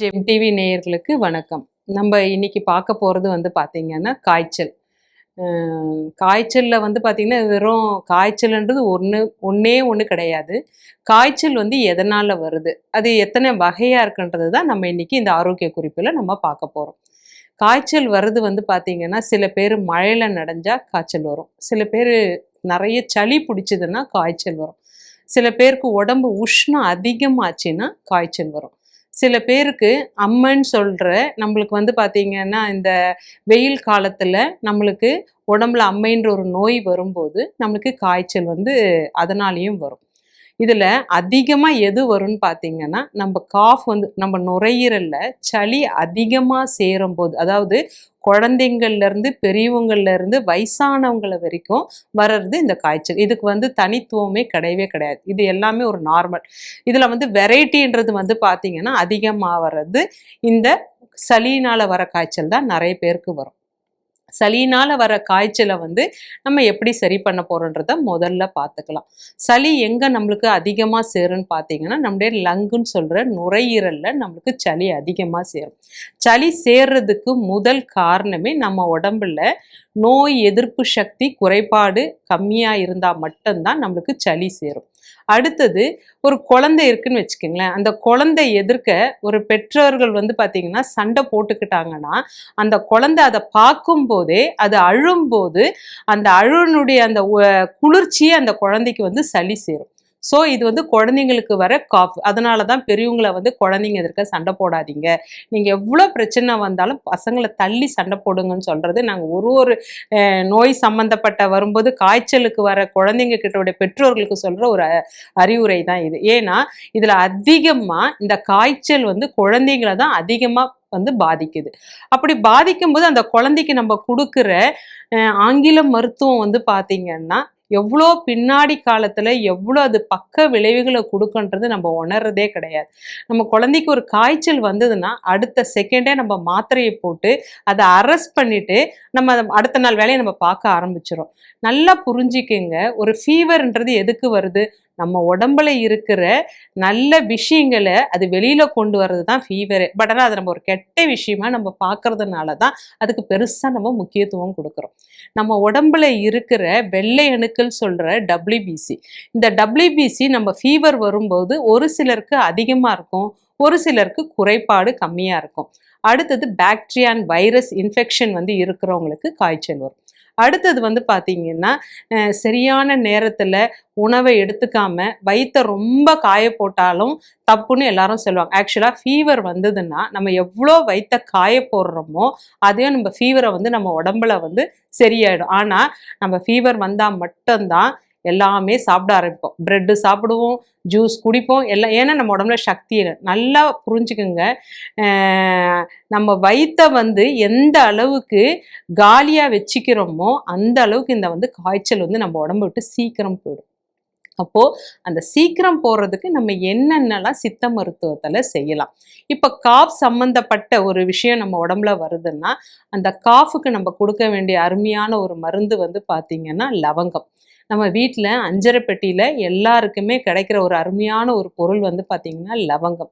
GeM TV நேயர்களுக்கு வணக்கம். நம்ம இன்னைக்கு பார்க்க போகிறது பார்த்தீங்கன்னா காய்ச்சல். காய்ச்சலில் பார்த்தீங்கன்னா வெறும் காய்ச்சல்ன்றது ஒன்றே ஒன்று கிடையாது. காய்ச்சல் எதனால் வருது, அது எத்தனை வகையாக இருக்குன்றது தான் நம்ம இன்னைக்கு இந்த ஆரோக்கிய குறிப்பில் நம்ம பார்க்க போகிறோம். காய்ச்சல் வருது பார்த்தீங்கன்னா சில பேர் மழையில் நனைஞ்சா காய்ச்சல் வரும், சில பேர் நிறைய சளி பிடிச்சதுன்னா காய்ச்சல் வரும், சில பேருக்கு உடம்பு உஷ்ணம் அதிகமாச்சுன்னா காய்ச்சல் வரும், சில பேருக்கு அம்மன்னு சொல்கிற நம்மளுக்கு பார்த்தீங்கன்னா இந்த வெயில் காலத்தில் நம்மளுக்கு உடம்புல அம்மைன்ற ஒரு நோய் வரும்போது நம்மளுக்கு காய்ச்சல் அதனாலேயும் வரும். இதில் அதிகமாக எது வரும்னு பார்த்தீங்கன்னா நம்ம காஃப் நம்ம நுரையீரலில் சளி அதிகமாக சேரும்போது, அதாவது குழந்தைங்கள்லேருந்து பெரியவங்கள்லேருந்து வயசானவங்கள வரைக்கும் வர்றது இந்த காய்ச்சல். இதுக்கு தனித்துவமே கிடையவே கிடையாது, இது எல்லாமே ஒரு நார்மல். இதில் வெரைட்டின்றது பார்த்தீங்கன்னா அதிகமாக வர்றது இந்த சளினால் வர காய்ச்சல் தான் நிறைய பேருக்கு வரும். சளினால் வர காய்ச்சலை நம்ம எப்படி சரி பண்ண போகிறோன்றத முதல்ல பார்த்துக்கலாம். சளி எங்கே நம்மளுக்கு அதிகமாக சேரும்னு பார்த்தீங்கன்னா நம்முடைய லங்குன்னு சொல்கிற நுரையீரலில் நம்மளுக்கு சளி அதிகமாக சேரும். சளி சேர்றதுக்கு முதல் காரணமே நம்ம உடம்புல நோய் எதிர்ப்பு சக்தி குறைபாடு கம்மியாக இருந்தால் மட்டும்தான் நம்மளுக்கு சளி சேரும். அடுத்தது ஒரு குழந்தை இருக்குன்னு வச்சுக்கோங்களேன், அந்த குழந்தை எதிர்க்க ஒரு பெற்றோர்கள் பார்த்தீங்கன்னா சண்டை போட்டுக்கிட்டாங்கன்னா அந்த குழந்தை அதை பார்க்கும் போதே அது அழும்போது அந்த அழுனுடைய அந்த குளிர்ச்சியே அந்த குழந்தைக்கு சளி சேரும். ஸோ இது குழந்தைங்களுக்கு வர காஃப். அதனால தான் பெரியவங்களை குழந்தைங்க எதிர்க்க சண்டை போடாதீங்க, நீங்கள் எவ்வளோ பிரச்சனை வந்தாலும் பசங்களை தள்ளி சண்டை போடுங்கன்னு சொல்கிறது நாங்கள் ஒரு நோய் சம்மந்தப்பட்ட வரும்போது காய்ச்சலுக்கு வர குழந்தைங்க கிட்டோடைய பெற்றோர்களுக்கு சொல்கிற ஒரு அறிவுரை தான் இது. ஏன்னா இதில் அதிகமாக இந்த காய்ச்சல் குழந்தைங்களை தான் அதிகமாக பாதிக்குது. அப்படி பாதிக்கும்போது அந்த குழந்தைக்கு நம்ம கொடுக்குற ஆங்கில மருத்துவம் பார்த்தீங்கன்னா எவ்வளோ பின்னாடி காலத்தில் எவ்வளோ அது பக்க விளைவுகளை கொடுக்குன்றது நம்ம உணர்றதே கிடையாது. நம்ம குழந்தைக்கு ஒரு காய்ச்சல் வந்ததுன்னா அடுத்த செகண்டே நம்ம மாத்திரையை போட்டு அதை அரெஸ்ட் பண்ணிட்டு நம்ம அடுத்த நாள் வேலையை நம்ம பார்க்க ஆரம்பிச்சிடும். நல்லா புரிஞ்சுக்குங்க, ஒரு ஃபீவர்ன்றது எதுக்கு வருது, நம்ம உடம்புல இருக்கிற நல்ல விஷயங்களை அது வெளியில கொண்டு வர்றது தான் ஃபீவரு. பட் ஆனால் அதை நம்ம ஒரு கெட்ட விஷயமா நம்ம பார்க்கறதுனால தான் அதுக்கு பெருசாக நம்ம முக்கியத்துவம் கொடுக்குறோம். நம்ம உடம்புல இருக்கிற வெள்ளை அணுக்கள் சொல்கிற WBC, இந்த WBC நம்ம ஃபீவர் வரும்போது ஒரு சிலருக்கு அதிகமாக இருக்கும், ஒரு சிலருக்கு குறைபாடு கம்மியாக இருக்கும். அடுத்தது பாக்டீரியா அண்ட் வைரஸ் இன்ஃபெக்ஷன் இருக்கிறவங்களுக்கு காய்ச்சல் வரும். அடுத்தது பார்த்தீங்கன்னா சரியான நேரத்தில் உணவை எடுத்துக்காம வயிற்றை ரொம்ப காய போட்டாலும் தப்புன்னு எல்லாரும் சொல்லுவாங்க. ஆக்சுவலாக ஃபீவர் வந்ததுன்னா நம்ம எவ்வளோ வயிற்றை காய போடுறோமோ அதே நம்ம ஃபீவரை நம்ம உடம்புல சரியாயிடும். ஆனால் நம்ம ஃபீவர் வந்தால் மட்டும்தான் எல்லாமே சாப்பிட ஆரம்பிப்போம், ப்ரெட்டு சாப்பிடுவோம், ஜூஸ் குடிப்போம், எல்லாம். ஏன்னா நம்ம உடம்புல சக்தி இல்லை. நல்லா புரிஞ்சுக்குங்க, நம்ம வயிற்றை எந்த அளவுக்கு காலியாக வச்சுக்கிறோமோ அந்த அளவுக்கு இந்த காய்ச்சல் நம்ம உடம்பு விட்டு சீக்கிரம் போயிடும். அப்போது அந்த சீக்கிரம் போகிறதுக்கு நம்ம என்னென்னலாம் சித்த மருத்துவத்தில் செய்யலாம். இப்போ காஃப் சம்மந்தப்பட்ட ஒரு விஷயம் நம்ம உடம்புல வருதுன்னா அந்த காஃபுக்கு நம்ம கொடுக்க வேண்டிய அருமையான ஒரு மருந்து பார்த்திங்கன்னா லவங்கம். நம்ம வீட்டில் அஞ்சரை பெட்டியில் எல்லாருக்குமே கிடைக்கிற ஒரு அருமையான ஒரு பொருள் பார்த்திங்கன்னா லவங்கம்.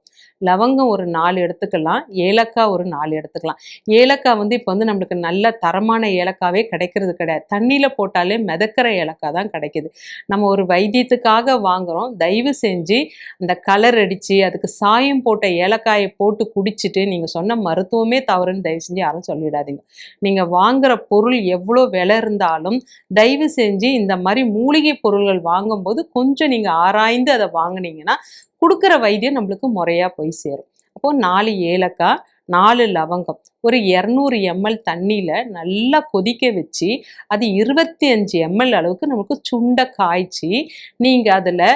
லவங்கம் ஒரு 4 எடுத்துக்கலாம், ஏலக்காய் ஒரு 4 எடுத்துக்கலாம். ஏலக்காய் இப்போ நம்மளுக்கு நல்ல தரமான ஏலக்காவே கிடைக்கிறது கிடையாது, தண்ணியில் போட்டாலே மிதக்கிற ஏலக்காய் தான் கிடைக்கிது. நம்ம ஒரு வைத்தியத்துக்காக வாங்குகிறோம், தயவு செஞ்சு அந்த கலர் அடித்து அதுக்கு சாயம் போட்ட ஏலக்காயை போட்டு குடிச்சிட்டு நீங்கள் சொன்ன மருத்துவமே தவறுன்னு தயவு செஞ்சு யாரும் சொல்லிடாதீங்க. நீங்கள் வாங்குகிற பொருள் எவ்வளோ விலை இருந்தாலும் தயவு செஞ்சு இந்த மாதிரி மூலிகை பொருள்கள் வாங்கும்போது கொஞ்சம் நீங்கள் ஆராய்ந்து அதை வாங்கினீங்கன்னா கொடுக்குற வைத்தியம் நம்மளுக்கு முறையாக போய் சேரும். அப்போது 4 ஏலக்காய், 4 லவங்கம், ஒரு 200 ml தண்ணியில் நல்லா கொதிக்க வச்சு அது 25 ml அளவுக்கு நமக்கு சுண்ட காய்ச்சி நீங்கள் அதில்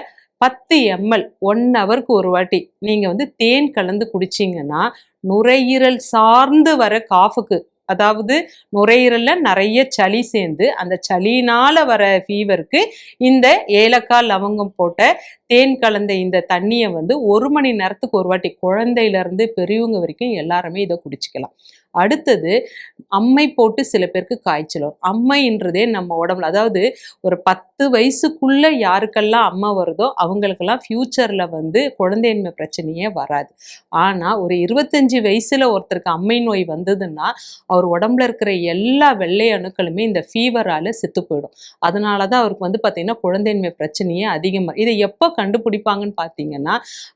10 ml 1 ஹவருக்கு ஒரு வாட்டி நீங்கள் தேன் கலந்து குடிச்சிங்கன்னா நுரையீரல் சார்ந்து வர காஃபுக்கு, அதாவது நுரையீரலில் நிறைய சளி சேர்ந்து அந்த சளினால் வர ஃபீவருக்கு இந்த ஏலக்காய் லவங்கம் போட்ட தேன் கலந்த இந்த தண்ணியை 1 மணி நேரத்துக்கு ஒரு வாட்டி குழந்தையிலேருந்து பெரியவங்க வரைக்கும் எல்லாருமே இதை குடிச்சிக்கலாம். அடுத்தது அம்மை போட்டு சில பேருக்கு காய்ச்சல் வரும். அம்மைன்றதே நம்ம உடம்புல, அதாவது ஒரு 10 வயசுக்குள்ள யாருக்கெல்லாம் அம்மை வருதோ அவங்களுக்கெல்லாம் ஃபியூச்சர்ல வந்து குழந்தையின்மை பிரச்சனையே வராது. ஆனா ஒரு 25 வயசுல ஒருத்தருக்கு அம்மை நோய் வந்ததுன்னா அவர் உடம்புல இருக்கிற எல்லா வெள்ளை அணுக்களுமே இந்த ஃபீவரால செத்து போயிடும். அதனாலதான் அவருக்கு வந்து பாத்தீங்கன்னா குழந்தையின்மை பிரச்சனையே அதிகமா. இதை எப்போ கண்டுபிடிப்பாங்கன்னு பாத்தீங்கன்னா,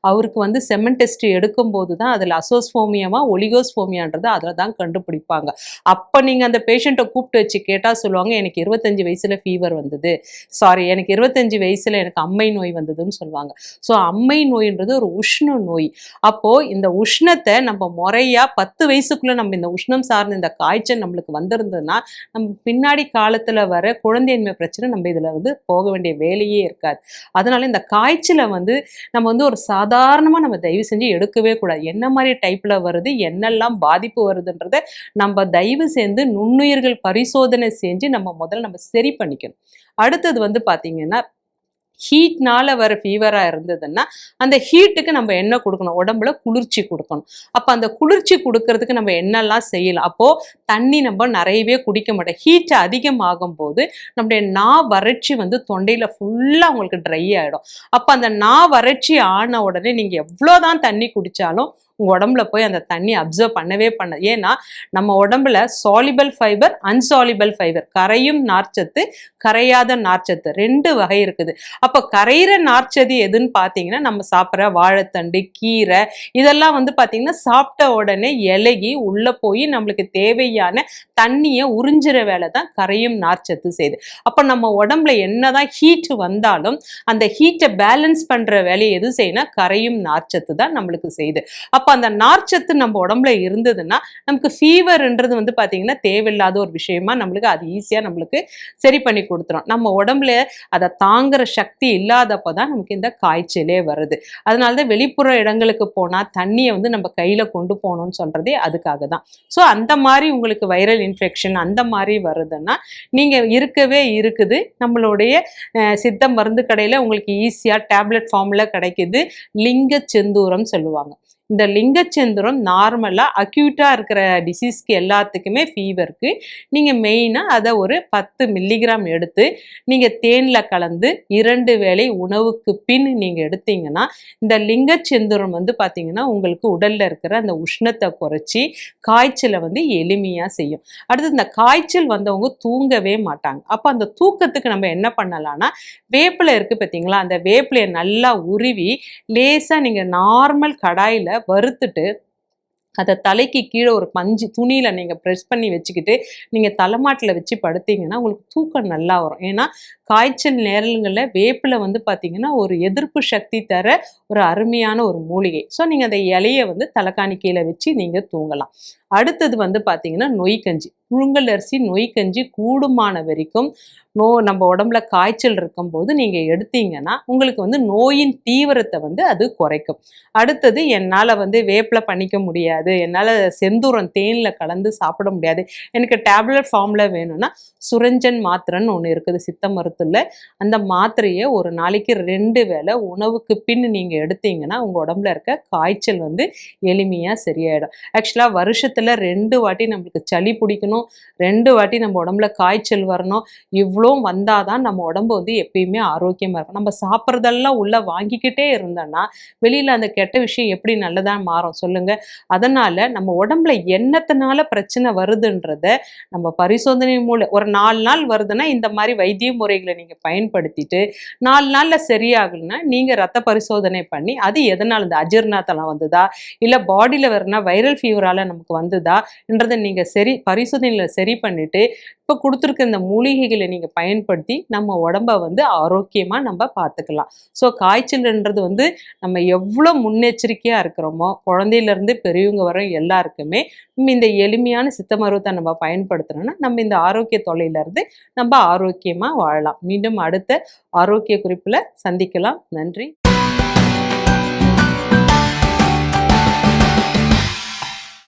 அவருக்கு வந்து செமன் டெஸ்ட் எடுக்கும் போதுதான் அதுல அசோஸ்போமியாவா ஒலிகோஸ்போமியான்றதை அதில் தான் கண்டுபிடிப்பாங்க. அப்போ நீங்கள் அந்த பேஷண்ட்டை கூப்பிட்டு வச்சு கேட்டால் சொல்லுவாங்க, எனக்கு 25 வயசுல ஃபீவர் வந்தது, சாரி எனக்கு 25 வயசுல எனக்கு அம்மை நோய் வந்ததுன்னு சொல்லுவாங்க. ஸோ அம்மை நோயின்றது ஒரு உஷ்ண நோய். அப்போ இந்த உஷ்ணத்தை நம்ம முறையா 10 வயசுக்குள்ள நம்ம இந்த உஷ்ணம் சார்ந்த இந்த காய்ச்சல் நம்மளுக்கு வந்திருந்ததுன்னா நம்ம பின்னாடி காலத்துல வர குழந்தையின்மை பிரச்சனை நம்ம இதுல வந்து போக வேண்டிய வேலையே இருக்காது. அதனால இந்த காய்ச்சலை வந்து நம்ம வந்து ஒரு சாதாரணமா நம்ம தயவு செஞ்சு எடுக்கவே கூடாது. என்ன மாதிரி டைப்ல வருது, என்னெல்லாம் பாதிப்பு வருதுன்றத நம்ம தயவு செய்து நுண்ணுயிர்கள் பரிசோதனை செஞ்சு நம்ம முதல்ல நம்ம சரி பண்ணிக்கணும். அடுத்தது வந்து பாத்தீங்கன்னா, ஹீட்னால வர ஃபீவரா இருந்ததுன்னா அந்த ஹீட்டுக்கு நம்ம என்ன கொடுக்கணும், உடம்புல குளிர்ச்சி கொடுக்கணும். அப்போ அந்த குளிர்ச்சி கொடுக்கறதுக்கு நம்ம என்னெல்லாம் செய்யலாம். அப்போ தண்ணி நம்ம நிறையவே குடிக்க மாட்டோம். ஹீட் அதிகமாகும் போது நம்முடைய வறட்சி வந்து தொண்டையில ஃபுல்லா உங்களுக்கு ட்ரை ஆயிடும். அப்போ அந்த வறட்சி ஆன உடனே நீங்க எவ்வளோதான் தண்ணி குடிச்சாலும் உங்க உடம்புல போய் அந்த தண்ணி அப்சர்வ் பண்ணவே பண்ணாது. ஏன்னா நம்ம உடம்புல சாலிபிள் ஃபைபர், அன்சாலிபிள் ஃபைபர், கரையும் நார்ச்சத்து, கரையாத நார்ச்சத்து 2 வகை இருக்குது. அப்போ கரையிற நார்ச்சத்து எதுன்னு பார்த்தீங்கன்னா, நம்ம சாப்பிட்ற வாழைத்தண்டு, கீரை இதெல்லாம் வந்து பார்த்தீங்கன்னா சாப்பிட்ட உடனே இலகி உள்ள போய் நம்மளுக்கு தேவையான தண்ணியை உறிஞ்சிற வேலை தான் கரையும் நார்ச்சத்து செய்யுது. அப்போ நம்ம உடம்புல என்னதான் ஹீட் வந்தாலும் அந்த ஹீட்டை பேலன்ஸ் பண்ற வேலையை எது செய்யணும், கரையும் நார்ச்சத்து தான் நம்மளுக்கு செய்யுது. அப்போ அந்த நார்ச்சத்து நம்ம உடம்புல இருந்ததுன்னா நமக்கு ஃபீவர்ன்றது வந்து பார்த்தீங்கன்னா தேவையில்லாத ஒரு விஷயமா நம்மளுக்கு அது ஈஸியாக நம்மளுக்கு சரி பண்ணி கொடுத்துரும். நம்ம உடம்புல அதை தாங்குற சக்தி இல்லாதப்போ தான் நமக்கு இந்த காய்ச்சலே வருது. அதனால தான் வெளிப்புற இடங்களுக்கு போனால் தண்ணியை வந்து நம்ம கையில் கொண்டு போகணும்னு சொல்கிறதே அதுக்காக தான். ஸோ அந்த மாதிரி உங்களுக்கு வைரல் இன்ஃபெக்ஷன் அந்த மாதிரி வருதுன்னா நீங்கள் இருக்கவே இருக்குது நம்மளுடைய சித்த மருந்து கடையில் உங்களுக்கு ஈஸியாக டேப்லெட் ஃபார்மில் கிடைக்குது. லிங்க செந்தூரம் சொல்லுவாங்க. இந்த லிங்கச்செந்தூரம் நார்மலாக அக்யூட்டாக இருக்கிற டிசீஸ்க்கு எல்லாத்துக்குமே ஃபீவருக்கு நீங்கள் மெயினாக அதை ஒரு 10 மில்லிகிராம் எடுத்து நீங்கள் தேனில் கலந்து 2 வேளை உணவுக்கு பின் நீங்கள் எடுத்தீங்கன்னா இந்த லிங்கச்செந்தூரம் வந்து பார்த்தீங்கன்னா உங்களுக்கு உடலில் இருக்கிற அந்த உஷ்ணத்தை குறைச்சி காய்ச்சலை வந்து எளிமையாக செய்யும். அடுத்து இந்த காய்ச்சல் வந்தவங்க தூங்கவே மாட்டாங்க. அப்போ அந்த தூக்கத்துக்கு நம்ம என்ன பண்ணலாம்னா, வேப்பிலை இருக்குது பார்த்தீங்களா, அந்த வேப்பிலையை நல்லா உருவி லேசாக நீங்கள் நார்மல் கடாயில் வறுத்துட்டு அதை தலைக்கு கீழே ஒரு பஞ்சு துணியில நீங்க ப்ரெஸ் பண்ணி வச்சுக்கிட்டு நீங்க தலைமாட்டில் வச்சு படுத்தீங்கன்னா உங்களுக்கு தூக்கம் நல்லா வரும். ஏன்னா காய்ச்சல் நேரங்களில் வேப்பில வந்து பார்த்தீங்கன்னா ஒரு எதிர்ப்பு சக்தி தர ஒரு அருமையான ஒரு மூலிகை. ஸோ நீங்கள் அந்த இலையை வந்து தலைக்காணி கீழே வச்சு நீங்கள் தூங்கலாம். அடுத்தது வந்து பார்த்தீங்கன்னா நொய்க்கஞ்சி, புழுங்கல் அரிசி நொய்க்கஞ்சி கூடுமான வரைக்கும் நம்ம உடம்புல காய்ச்சல் இருக்கும்போது நீங்கள் எடுத்தீங்கன்னா உங்களுக்கு வந்து நோயின் தீவிரத்தை வந்து அது குறைக்கும். அடுத்தது என்னால் வந்து வேப்பில பண்ணிக்க முடியாது, என்னால் செந்தூரம் தேனில் கலந்து சாப்பிட முடியாது, எனக்கு டேப்லெட் ஃபார்மில் வேணும்னா சுரஞ்சன் மாத்திரைன்னு ஒன்று இருக்குது சித்த மருத்துவத்தில். அந்த மாத்திரையை ஒரு நாளைக்கு 2 வேளை உணவுக்கு பின் நீங்கள் எடுத்தீங்கன்னா உங்கள் உடம்புல இருக்க காய்ச்சல் வந்து எளிமையாக சரியாயிடும். ஆக்சுவலாக வருஷத்தில் 2 வாட்டி நம்மளுக்கு சளி பிடிக்கணும், 2 வாட்டி நம்ம உடம்புல காய்ச்சல் வரணும். இவ்வளோ வந்தாதான் நம்ம உடம்பு வந்து எப்பயுமே ஆரோக்கியமாக இருக்கும். நம்ம சாப்பிட்றதெல்லாம் உள்ள வாங்கிக்கிட்டே இருந்தோன்னா வெளியில் அந்த கெட்ட விஷயம் எப்படி நல்லதாக மாறும் சொல்லுங்க. அதனால நம்ம உடம்புல என்னத்தினால பிரச்சனை வருதுன்றத நம்ம பரிசோதனை மூலம் ஒரு 4 நாள் வருதுன்னா இந்த மாதிரி வைத்திய முறைகளை நீங்கள் பயன்படுத்திட்டு 4 நாளில் சரியாகலைன்னா நீங்கள் ரத்த பரிசோதனை பண்ணி அது எதனால் இந்த அஜீர்ணத்தெல்லாம் வந்ததா இல்லை பாடியில் வரனா வைரல் ஃபீவரால் நமக்கு வந்ததான்றதை நீங்கள் பரிசோதனையில் சரி பண்ணிட்டு இப்போ கொடுத்துருக்க இந்த மூலிகைகளை நீங்கள் பயன்படுத்தி நம்ம உடம்பை வந்து ஆரோக்கியமாக நம்ம பார்த்துக்கலாம். ஸோ காய்ச்சல்ன்றது வந்து நம்ம எவ்வளோ முன்னெச்சரிக்கையாக இருக்கிறோமோ குழந்தையிலேருந்து பெரியவங்க வர எல்லாருக்குமே நம்ம இந்த எளிமையான சித்த மருத்துவத்தை நம்ம பயன்படுத்துகிறோன்னா நம்ம இந்த ஆரோக்கிய தொல்லையிலேருந்து நம்ம ஆரோக்கியமாக வாழலாம். மீண்டும் அடுத்த ஆரோக்கிய குறிப்பில் சந்திக்கலாம். நன்றி.